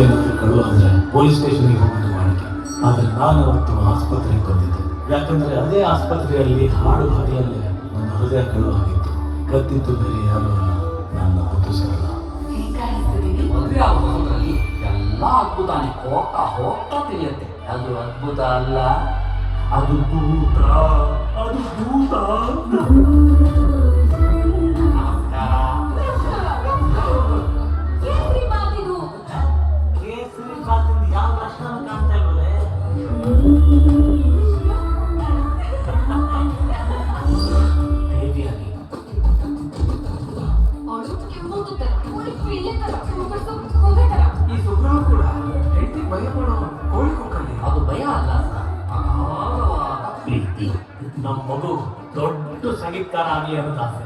ಏನಾದರೂ ಕಳ್ಳು ಅಂದರೆ ಪೊಲೀಸ್ ಸ್ಟೇಷನ್ಗೆ ಹೋಗೋದು ಮಾಡಿಕೆ. ಆದರೆ ನಾನು ಅವತ್ತು ಆಸ್ಪತ್ರೆಗೆ ಬಂದಿದ್ದೆ. ಯಾಕಂದರೆ ಅದೇ ಆಸ್ಪತ್ರೆಯಲ್ಲಿ ಹಾಡು ಹಾಡಿಯಲ್ಲೇ ನನ್ನ ಹೃದಯ ಕಳ್ಳು ಆಗಿತ್ತು. ಕದ್ದಿದ್ದು ಬೇರೆ ಯಾರು ಅಲ್ಲ, ನನ್ನ ಮುದ್ದು ಸರಳ. ಮದುವೆ ಆಗೋದ್ರಲ್ಲಿ ಎಲ್ಲ ಅದ್ಭುತಾನೆ ಹೋಗ್ತಾ ಹೋಗ್ತಾ ತಿಳಿಯುತ್ತೆ. ಅದು ಅದ್ಭುತ ಅಲ್ಲ, ಅದು ಭೂತ. ಅದು ಭೂತ. ಕೇಸರಿ ಬಾತಿಂದ ಯಾವ ಲಕ್ಷಣ ಕಾಣ್ತಾ ಇಲ್ವೇ? ಬೇಬಿಯಾಗಿ ಈ ಸುಬ್ರಹ ಕೂಡ ಹೆಂಡತಿ ಭಯ ಮಾಡೋ ಕೋಳಿ ಕುಕ್ಕಲ್ಲಿ. ಅದು ಭಯ ಅಲ್ಲ ಸರ್, ಅಗಾಧವಾದ ಪ್ರೀತಿ. ನಮ್ಮ ಮಗು ದೊಡ್ಡ ಸಂಗೀತಕಾರ ಆಗಲಿ ಅನ್ನೋದು ಆಸೆ.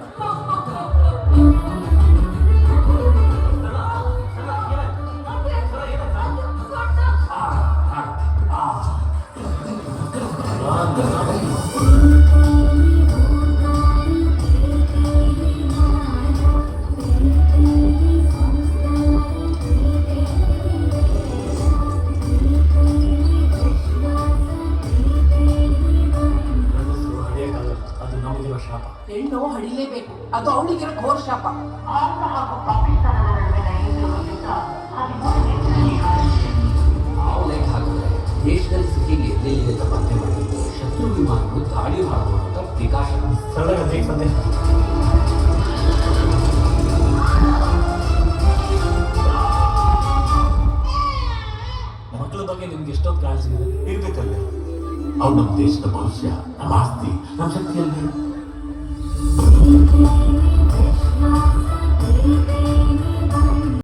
ಅದು ನಮಗಿರೋ ಶಾಪ. ಹೆಣ್ಣು ಹಡಿಲೇಬೇಕು, ಅದು ಅವಳಿಗಿರೋ ಘೋರ ಶಾಪ. ನಾವು ಲೆಕ್ಕ ಹಾಕಿದ್ರೆ ದೇಶದಲ್ಲಿ ಸಿಟಿಗೆ ಎಲ್ಲೆಲ್ಲಿದೆ ಪತ್ತೆ ಮಾಡಿ ಶತ್ರು ವಿಮಾನಗಳು ದಾಳಿ ಮಾಡುವಂತ ಪ್ರಿಕಾಷನ್. ಸರಳ ಸಂದೇಶ. ಮಕ್ಕಳ ಬಗ್ಗೆ ನಿಮ್ಗೆ ಎಷ್ಟೊಂದು ಕಾಳಜಿ ಇದೆ. ಇರ್ಬೇಕಲ್ಲ, ಅವ್ರು ನಮ್ಮ ದೇಶದ ಭವಿಷ್ಯ, ನಮ್ಮ ಆಸ್ತಿ, ನಮ್ಮ ಶಕ್ತಿಯಲ್ಲಿ